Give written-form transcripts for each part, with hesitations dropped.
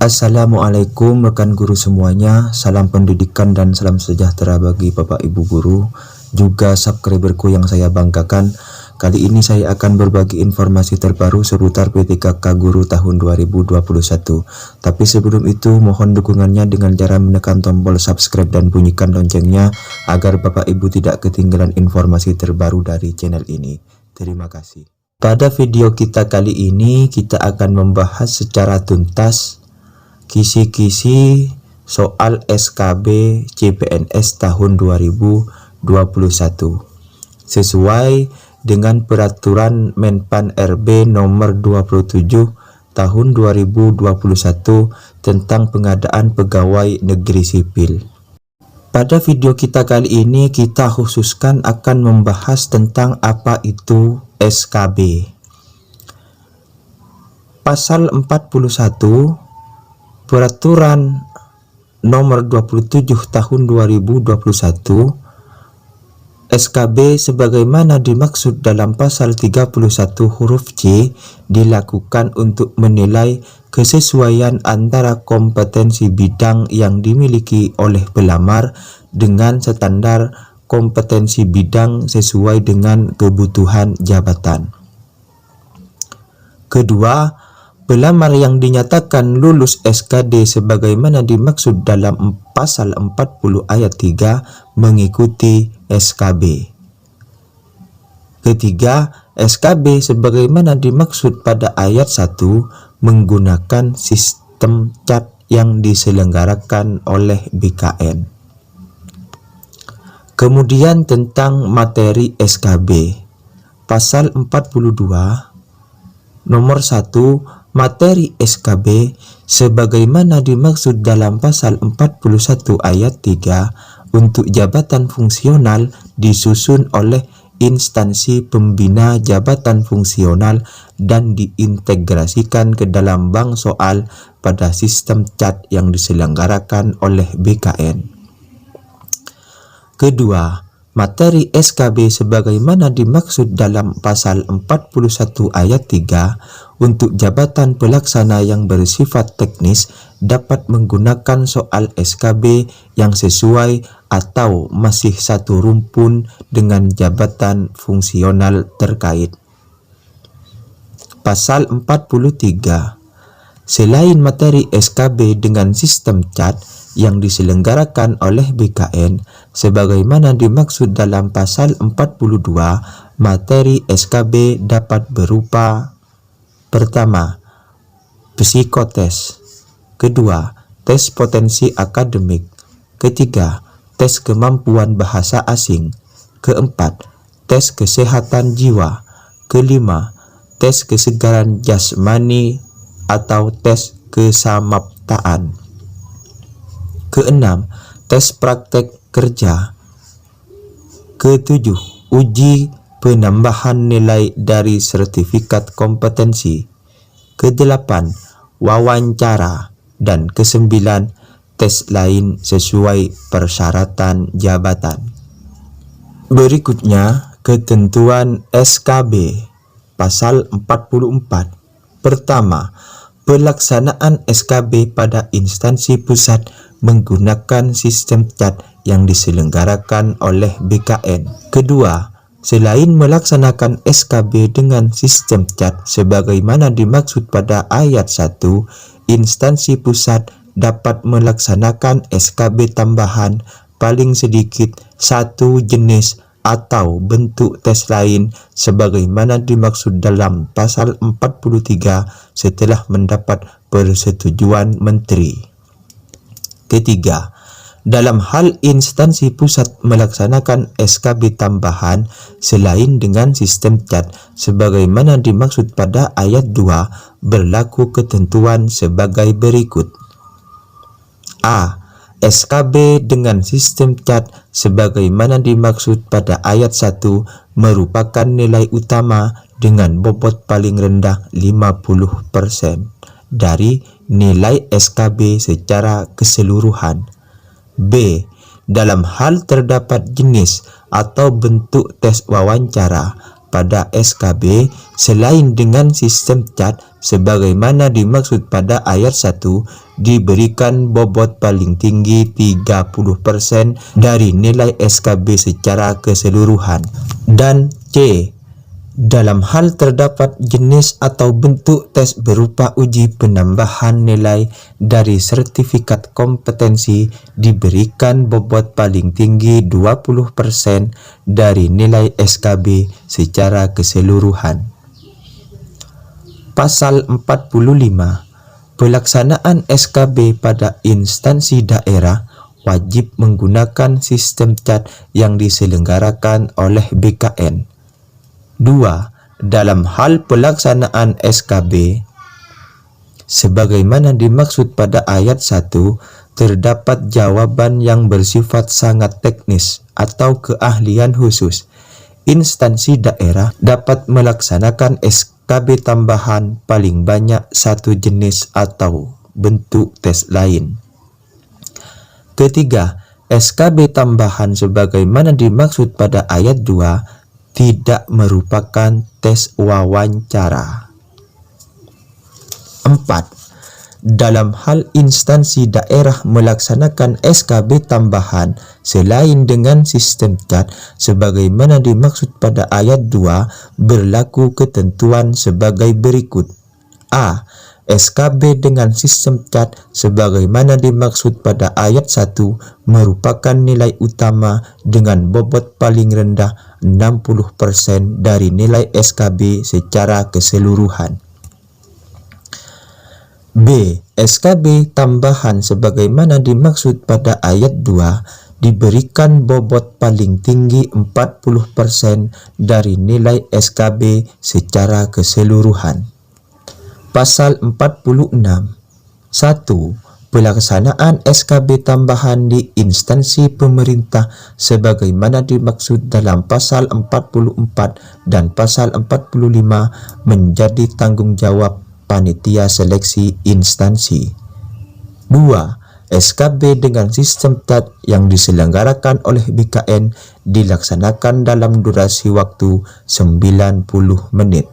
Assalamualaikum rekan guru semuanya, salam pendidikan dan salam sejahtera bagi Bapak Ibu guru, juga subscriberku yang saya banggakan. Kali ini saya akan berbagi informasi terbaru seputar PTKK Guru tahun 2021. Tapi sebelum itu mohon dukungannya dengan cara menekan tombol subscribe dan bunyikan loncengnya agar Bapak Ibu tidak ketinggalan informasi terbaru dari channel ini. Terima kasih. Pada video kita kali ini kita akan membahas secara tuntas kisi-kisi soal SKB CPNS tahun 2021 sesuai dengan peraturan Menpan RB nomor 27 tahun 2021 tentang pengadaan pegawai negeri sipil. Pada video kita kali ini kita khususkan akan membahas tentang apa itu SKB. Pasal 41 Peraturan nomor 27 tahun 2021 SKB sebagaimana dimaksud dalam pasal 31 huruf C dilakukan untuk menilai kesesuaian antara kompetensi bidang yang dimiliki oleh pelamar dengan standar kompetensi bidang sesuai dengan kebutuhan jabatan. Kedua, pelamar yang dinyatakan lulus SKD sebagaimana dimaksud dalam pasal 40 ayat 3 mengikuti SKB. Ketiga, SKB sebagaimana dimaksud pada ayat 1 menggunakan sistem CAT yang diselenggarakan oleh BKN. Kemudian tentang materi SKB. Pasal 42 nomor 1 materi SKB sebagaimana dimaksud dalam pasal 41 ayat 3 untuk jabatan fungsional disusun oleh instansi pembina jabatan fungsional dan diintegrasikan ke dalam bank soal pada sistem CAT yang diselenggarakan oleh BKN. Kedua, materi SKB sebagaimana dimaksud dalam pasal 41 ayat 3 untuk jabatan pelaksana yang bersifat teknis dapat menggunakan soal SKB yang sesuai atau masih satu rumpun dengan jabatan fungsional terkait. Pasal 43. Selain materi SKB dengan sistem CAT yang diselenggarakan oleh BKN sebagaimana dimaksud dalam pasal 42, materi SKB dapat berupa: pertama, psikotes. Kedua, tes potensi akademik. Ketiga, tes kemampuan bahasa asing. Keempat, tes kesehatan jiwa. Kelima, tes kesegaran jasmani atau tes kesamaptaan. Keenam, tes praktek kerja. Ketujuh, uji penambahan nilai dari sertifikat kompetensi. Kedelapan, wawancara. Dan kesembilan, tes lain sesuai persyaratan jabatan. Berikutnya, ketentuan SKB. Pasal 44. Pertama, pelaksanaan SKB pada instansi pusat menggunakan sistem CAT yang diselenggarakan oleh BKN. Kedua, selain melaksanakan SKB dengan sistem CAT sebagaimana dimaksud pada ayat 1, instansi pusat dapat melaksanakan SKB tambahan paling sedikit satu jenis atau bentuk tes lain sebagaimana dimaksud dalam pasal 43 setelah mendapat persetujuan menteri. Ketiga, dalam hal instansi pusat melaksanakan SKB tambahan selain dengan sistem CAT sebagaimana dimaksud pada ayat 2 berlaku ketentuan sebagai berikut. A. SKB dengan sistem CAT sebagaimana dimaksud pada ayat 1 merupakan nilai utama dengan bobot paling rendah 50% dari nilai SKB secara keseluruhan. B. Dalam hal terdapat jenis atau bentuk tes wawancara pada SKB selain dengan sistem cat sebagaimana dimaksud pada ayat 1 diberikan bobot paling tinggi 30% dari nilai SKB secara keseluruhan. Dan C. Dalam hal terdapat jenis atau bentuk tes berupa uji penambahan nilai dari sertifikat kompetensi diberikan bobot paling tinggi 20% dari nilai SKB secara keseluruhan. Pasal 45. Pelaksanaan SKB pada instansi daerah wajib menggunakan sistem cat yang diselenggarakan oleh BKN. 2. Dalam hal pelaksanaan SKB sebagaimana dimaksud pada ayat 1 terdapat jawaban yang bersifat sangat teknis atau keahlian khusus. Instansi daerah dapat melaksanakan SKB tambahan paling banyak satu jenis atau bentuk tes lain. Ketiga, SKB tambahan sebagaimana dimaksud pada ayat 2 tidak merupakan tes wawancara. 4. Dalam hal instansi daerah melaksanakan SKB tambahan selain dengan sistem cat sebagaimana dimaksud pada ayat 2 berlaku ketentuan sebagai berikut. A. SKB dengan sistem cat sebagaimana dimaksud pada ayat 1 merupakan nilai utama dengan bobot paling rendah 60% dari nilai SKB secara keseluruhan. B. SKB tambahan sebagaimana dimaksud pada ayat 2 diberikan bobot paling tinggi 40% dari nilai SKB secara keseluruhan. Pasal 46. 1. Pelaksanaan SKB tambahan di instansi pemerintah sebagaimana dimaksud dalam pasal 44 dan pasal 45 menjadi tanggung jawab panitia seleksi instansi. 2. SKB dengan sistem cat yang diselenggarakan oleh BKN dilaksanakan dalam durasi waktu 90 menit.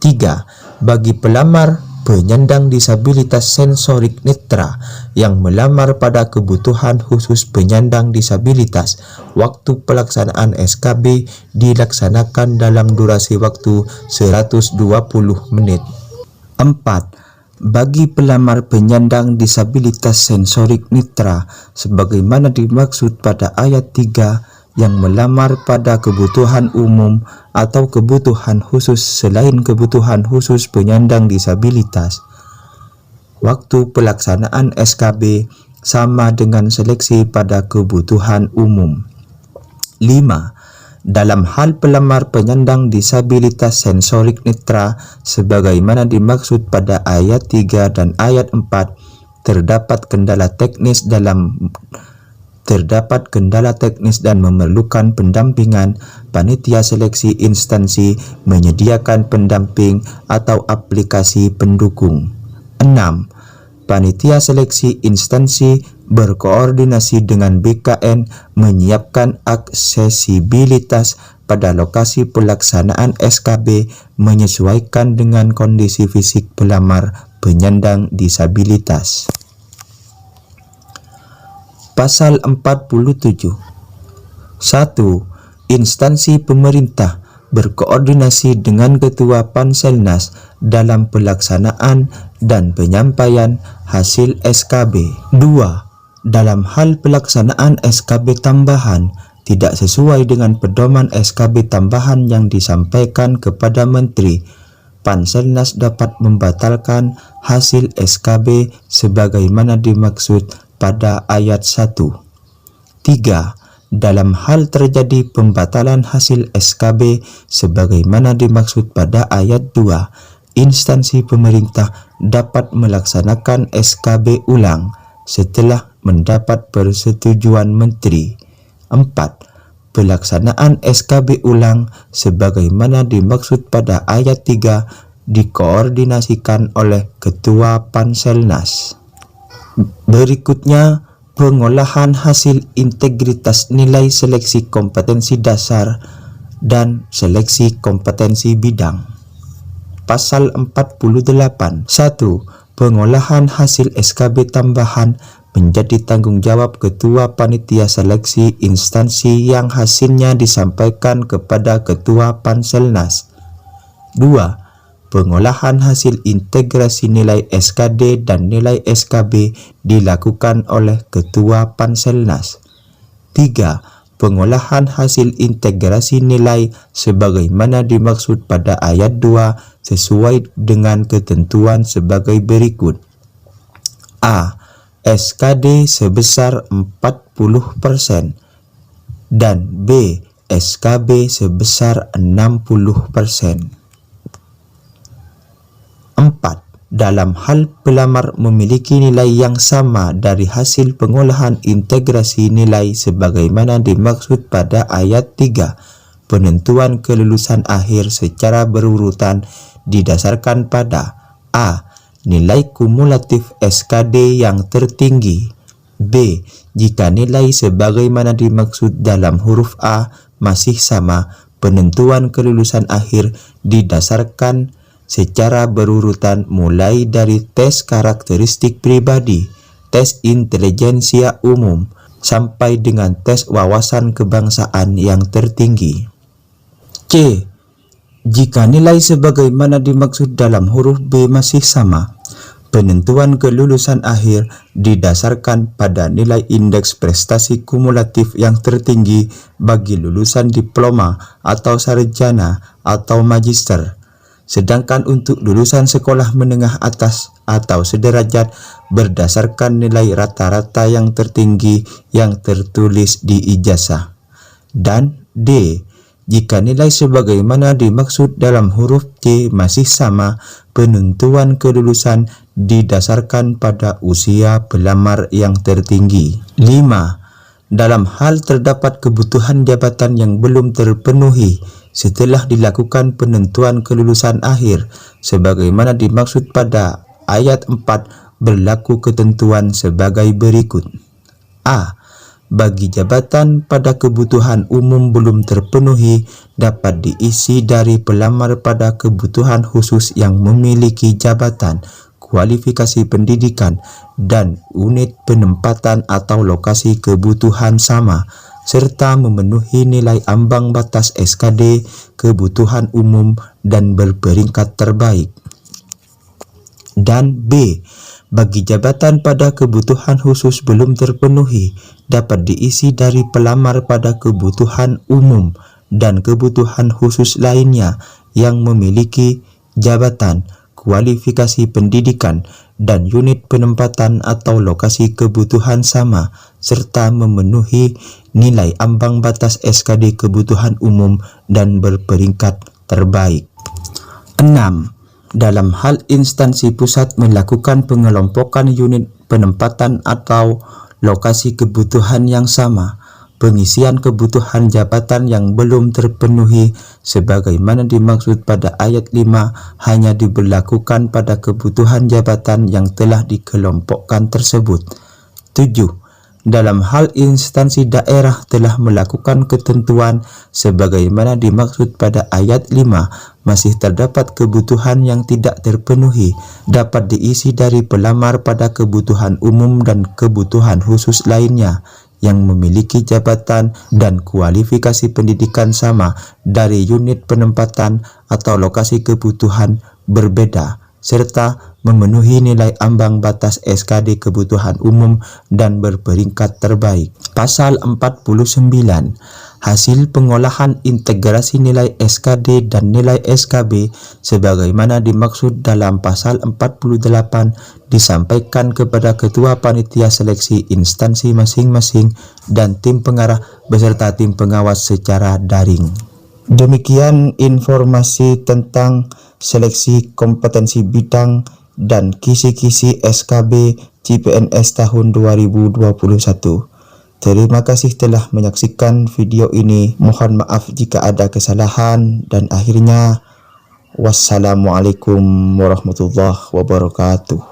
3. Bagi pelamar penyandang disabilitas sensorik netra yang melamar pada kebutuhan khusus penyandang disabilitas, waktu pelaksanaan SKB dilaksanakan dalam durasi waktu 120 menit. 4. Bagi pelamar penyandang disabilitas sensorik netra sebagaimana dimaksud pada ayat 3 yang melamar pada kebutuhan umum atau kebutuhan khusus selain kebutuhan khusus penyandang disabilitas, waktu pelaksanaan SKB sama dengan seleksi pada kebutuhan umum. 5. Dalam hal pelamar penyandang disabilitas sensorik netra sebagaimana dimaksud pada ayat 3 dan ayat 4 terdapat kendala teknis dan memerlukan pendampingan, panitia seleksi instansi menyediakan pendamping atau aplikasi pendukung. 6. Panitia seleksi instansi berkoordinasi dengan BKN menyiapkan aksesibilitas pada lokasi pelaksanaan SKB menyesuaikan dengan kondisi fisik pelamar penyandang disabilitas. Pasal 47. 1. Instansi pemerintah berkoordinasi dengan Ketua Panselnas dalam pelaksanaan dan penyampaian hasil SKB. 2. Dalam hal pelaksanaan SKB tambahan tidak sesuai dengan pedoman SKB tambahan yang disampaikan kepada Menteri, Panselnas dapat membatalkan hasil SKB sebagaimana dimaksud pada ayat 1. 3. Dalam hal terjadi pembatalan hasil SKB sebagaimana dimaksud pada ayat 2, instansi pemerintah dapat melaksanakan SKB ulang setelah mendapat persetujuan Menteri. 4. Pelaksanaan SKB ulang sebagaimana dimaksud pada ayat 3 dikoordinasikan oleh Ketua Panselnas. Berikutnya, pengolahan hasil integritas nilai seleksi kompetensi dasar dan seleksi kompetensi bidang. Pasal 48. 1. Pengolahan hasil SKB tambahan menjadi tanggung jawab Ketua Panitia Seleksi instansi yang hasilnya disampaikan kepada Ketua Panselnas. 2. Pengolahan hasil integrasi nilai SKD dan nilai SKB dilakukan oleh Ketua Panselnas. 3. Pengolahan hasil integrasi nilai sebagaimana dimaksud pada ayat 2 sesuai dengan ketentuan sebagai berikut. A. SKD sebesar 40% dan B. SKB sebesar 60%. 4. Dalam hal pelamar memiliki nilai yang sama dari hasil pengolahan integrasi nilai sebagaimana dimaksud pada ayat 3, penentuan kelulusan akhir secara berurutan didasarkan pada A. Nilai kumulatif SKD yang tertinggi. B. Jika nilai sebagaimana dimaksud dalam huruf A masih sama, penentuan kelulusan akhir didasarkan secara berurutan mulai dari tes karakteristik pribadi, tes intelijensia umum, sampai dengan tes wawasan kebangsaan yang tertinggi. C. Jika nilai sebagaimana dimaksud dalam huruf B masih sama, penentuan kelulusan akhir didasarkan pada nilai indeks prestasi kumulatif yang tertinggi bagi lulusan diploma atau sarjana atau magister. Sedangkan untuk lulusan sekolah menengah atas atau sederajat berdasarkan nilai rata-rata yang tertinggi yang tertulis di ijazah. Dan D. Jika nilai sebagaimana dimaksud dalam huruf C masih sama, penentuan kelulusan didasarkan pada usia pelamar yang tertinggi. 5. Dalam hal terdapat kebutuhan jabatan yang belum terpenuhi setelah dilakukan penentuan kelulusan akhir, sebagaimana dimaksud pada ayat 4, berlaku ketentuan sebagai berikut. A. Bagi jabatan pada kebutuhan umum belum terpenuhi, dapat diisi dari pelamar pada kebutuhan khusus yang memiliki jabatan, kualifikasi pendidikan, dan unit penempatan atau lokasi kebutuhan sama, serta memenuhi nilai ambang batas SKD, kebutuhan umum, dan berperingkat terbaik. Dan B. Bagi jabatan pada kebutuhan khusus belum terpenuhi, dapat diisi dari pelamar pada kebutuhan umum dan kebutuhan khusus lainnya yang memiliki jabatan, kualifikasi pendidikan, dan unit penempatan atau lokasi kebutuhan sama, serta memenuhi nilai ambang batas SKD kebutuhan umum dan berperingkat terbaik. 6. Dalam hal instansi pusat melakukan pengelompokan unit penempatan atau lokasi kebutuhan yang sama, pengisian kebutuhan jabatan yang belum terpenuhi sebagaimana dimaksud pada ayat 5 hanya diberlakukan pada kebutuhan jabatan yang telah dikelompokkan tersebut. 7. Dalam hal instansi daerah telah melakukan ketentuan sebagaimana dimaksud pada ayat 5, masih terdapat kebutuhan yang tidak terpenuhi, dapat diisi dari pelamar pada kebutuhan umum dan kebutuhan khusus lainnya yang memiliki jabatan dan kualifikasi pendidikan sama dari unit penempatan atau lokasi kebutuhan berbeda, serta memenuhi nilai ambang batas SKD kebutuhan umum dan berperingkat terbaik. Pasal 49. Hasil pengolahan integrasi nilai SKD dan nilai SKB sebagaimana dimaksud dalam pasal 48 disampaikan kepada Ketua Panitia Seleksi instansi masing-masing dan tim pengarah beserta tim pengawas secara daring. Demikian informasi tentang seleksi kompetensi bidang dan kisi-kisi SKB CPNS tahun 2021. Terima kasih telah menyaksikan video ini. Mohon maaf jika ada kesalahan, dan akhirnya wassalamualaikum warahmatullahi wabarakatuh.